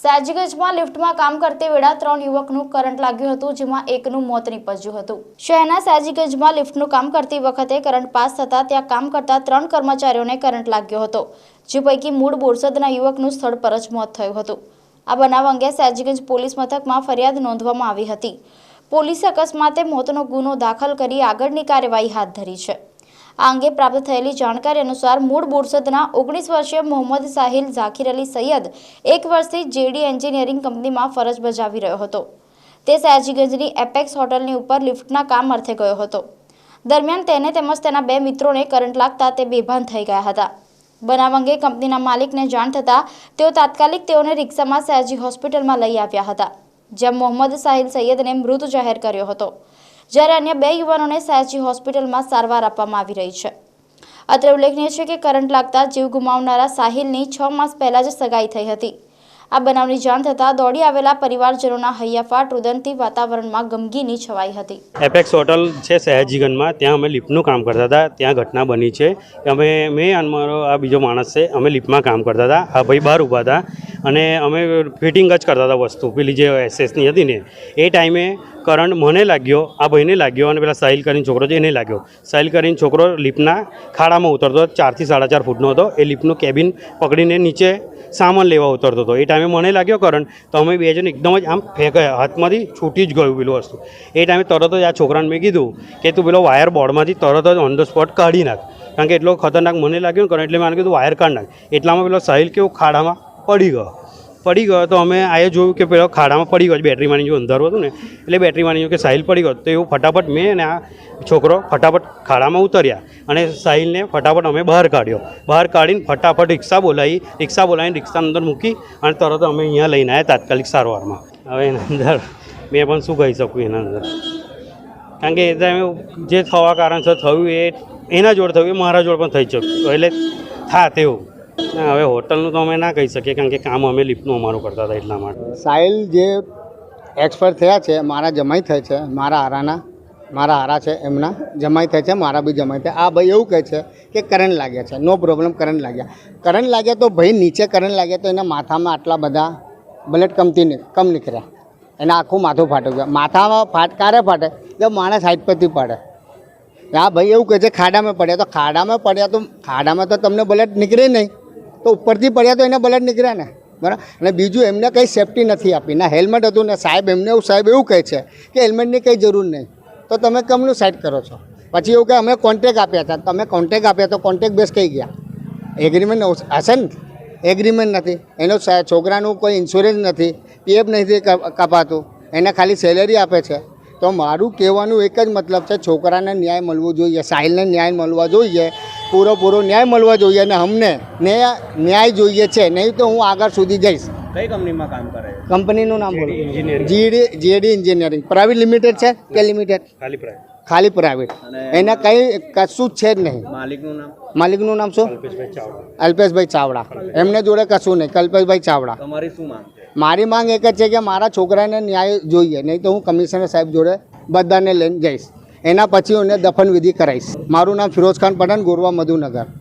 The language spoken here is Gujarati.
સયાજીગંજમાં લિફ્ટમાં કામ કરતી વેળા 3 યુવકનું કરંટ લાગ્યું હતું, જેમાં એકનું મોત નીપજ્યું હતું। શહેરના સયાજીગંજમાં લિફ્ટનું કામ કરતી વખતે કરંટ પાસ થતા ત્યાં કામ કરતા 3 કર્મચારીઓને કરંટ લાગ્યો હતો, જે પૈકી મૂળ બોરસદના યુવકનું સ્થળ પર જ મોત થયું હતું। આ બનાવ અંગે સયાજીગંજ પોલીસ મથકમાં ફરિયાદ નોંધવામાં આવી હતી। પોલીસે અકસ્માતે મોતનો ગુનો દાખલ કરી આગળની કાર્યવાહી હાથ ધરી છે। આ અંગે પ્રાપ્ત થયેલી જાણકારી અનુસાર મૂળ બોરસદના 19 વર્ષીય મોહમ્મદ સાહિલ ઝાકીર અલી સૈયદ 1 વર્ષથી જેડી એન્જિનિયરિંગ કંપનીમાં ફરજ બજાવી રહ્યો હતો। તે સયાજીગંજની એપેક્સ હોટલની ઉપર લિફ્ટના કામ અર્થે ગયો હતો। દરમિયાન તેને તેમજ તેના 2 મિત્રોને કરંટ લાગતા તે બેભાન થઈ ગયા હતા। બનાવ અંગે કંપનીના માલિકને જાણ થતાં તેઓ તાત્કાલિક તેઓને રિક્ષામાં સયાજી હોસ્પિટલમાં લઈ આવ્યા હતા, જ્યાં મોહમ્મદ સાહિલ સૈયદને મૃત જાહેર કર્યો હતો, જ્યારે અન્ય 2 યુવાનોને સયાજી હોસ્પિટલમાં સારવાર આપવામાં આવી રહી છે। અત્રે ઉલ્લેખનીય છે કે કરંટ લાગતા જીવ ગુમાવનારા સાહિલની 6 માસ પહેલા જ સગાઈ થઈ હતી। આ બનાવની જાણ થતાં દોડી આવેલા પરિવારજનોના હૈયાફાટ રુદનથી વાતાવરણમાં ગમગીની છવાઈ હતી। એપેક્સ હોટલ છે સયાજીગંજમાં, ત્યાં અમે લિફ્ટનું કામ કરતા હતા। ત્યાં ઘટના બની છે કે મેં અને મારો આ બીજો માણસ છે, અમે લિફ્ટમાં કામ કરતા હતા। આ ભાઈ બહાર ઊભા હતા અને અમે ફિટિંગ જ કરતા હતા વસ્તુ, પેલી જે એસએસની હતી ને એ ટાઈમે કરંટ મને લાગ્યો, આ ભાઈને લાગ્યો અને પેલા સાહિલ કરીને છોકરો છે એને લાગ્યો। સાહિલ કરીને છોકરો લિફ્ટના ખાડામાં ઉતરતો, 4 થી 4.5 ફૂટનો હતો। એ લિફ્ટનું કેબિન પકડીને નીચે સામાન લેવા ઉતરતો હતો। એ ટાઈમે મને લાગ્યો કરંટ, તો અમે 2 જણ એકદમ જ આમ ફેંકાયા, હાથમાંથી છૂટી જ ગયું પેલું વસ્તુ। એ ટાઈમે તરત જ આ છોકરાને મેં કીધું કે તું પેલો વાયર બોર્ડમાંથી તરત જ ઓન ધ સ્પોટ કાઢી નાખ, કારણ કે એટલો ખતરનાક મને લાગ્યો ને કરંટ, એટલે મેં કીધું વાયર કાઢી નાખ। એટલામાં પેલો સાહિલ કેવું ખાડામાં પડી ગયો તો અમે આએ જોયું કે પેલો ખાડામાં પડી ગયો, બેટરી માની જો અંધારું હતું ને એટલે બેટરી માની જો કે સાહિલ પડી ગયો, તો એવું ફટાફટ મેં અને આ છોકરો ફટાફટ ખાડામાં ઉતર્યા અને સાહિલને ફટાફટ અમે બહાર કાઢ્યો। બહાર કાઢીને ફટાફટ રિક્ષા બોલાવીને રિક્ષાની અંદર મૂકી અને તરત અમે અહીંયા લઈને આવ્યા તાત્કાલિક સારવારમાં। હવે એના અંદર મેં પણ શું કહી શકું એના અંદર, કારણ કે એ ટાઈમે જે થવા કારણસર થયું એ એના જોડે થયું, એ મારા જોડે પણ થઈ શકતું, એટલે થા તેવું। હવે હોટલનું તો અમે ના કહી શકીએ, કારણ કે કામ અમે લિફ્ટનું અમારું કરતા હતા એટલા માટે। સાહિલ જે એક્સપાયર થયા છે, મારા જમાઈ થાય છે, મારા હારા છે, એમના જમાઈ થાય છે, મારા બી જમાઈ થાય। આ ભાઈ એવું કહે છે કે કરંટ લાગ્યા છે, નો પ્રોબ્લેમ, કરંટ લાગ્યા તો ભાઈ નીચે કરંટ લાગ્યા તો એના માથામાં આટલા બધા બ્લડ કમ નીકળ્યા, એના આખું માથું ફાટી ગયું। માથામાં ક્યારે ફાટે જો માણસ હાઈટ પરથી પડે। આ ભાઈ એવું કહે છે ખાડામાં પડ્યા તો ખાડામાં તો તમને બ્લડ નીકળે નહીં, તો ઉપરથી પડ્યા તો એને બ્લડ નીકળ્યા ને, બરાબર। અને બીજું એમને કંઈ સેફટી નથી આપી, ના હેલ્મેટ હતું ને સાહેબ એવું કહે છે કે હેલ્મેટની કંઈ જરૂર નહીં, તો તમે કમનું સાઈડ કરો છો? પછી એવું કે અમે કોન્ટેક્ટ આપ્યા હતા, તમે કોન્ટેક્ટ આપ્યા તો કોન્ટેક્ટ બેઝ કઈ ગયા? એગ્રીમેન્ટ હશે ને? એગ્રીમેન્ટ નથી, એનો છોકરાનું કોઈ ઇન્સ્યોરન્સ નથી, પીએફ નથી કપાતું, એને ખાલી સેલેરી આપે છે। તો મારું કહેવાનું એક જ મતલબ છે, છોકરાને ન્યાય મળવો જોઈએ, સાહિલને ન્યાય મળવા જોઈએ, પૂરો ન્યાય મળવા જોઈએ, અને અમને ન્યાય જોઈએ છે, નહીં તો હું આગળ સુધી જઈશ। કઈ કંપનીમાં કામ કરે? કંપનીનું નામ બોલો? JD engineering. પ્રાઇવેટ લિમિટેડ છે કે લિમિટેડ? ખાલી પ્રાઇવેટ, એને કંઈ કશું જ છે જ નહીં। માલિકનું નામ શું? અલ્પેશભાઈ ચાવડા। એમને જોડે કશું નહીં, કલ્પેશભાઈ ચાવડા। તમારી શું માંગ? મારી માંગ એક જ છે કે મારા છોકરાને ન્યાય જોઈએ, નહીં તો હું કમિશનર સાહેબ જોડે બધાને લઈને જઈશ, એના પછી એને દફન વિધિ કરાવીશ। મારું નામ ફિરોઝ ખાન પઠાણ, ગોરવા મધુનગર।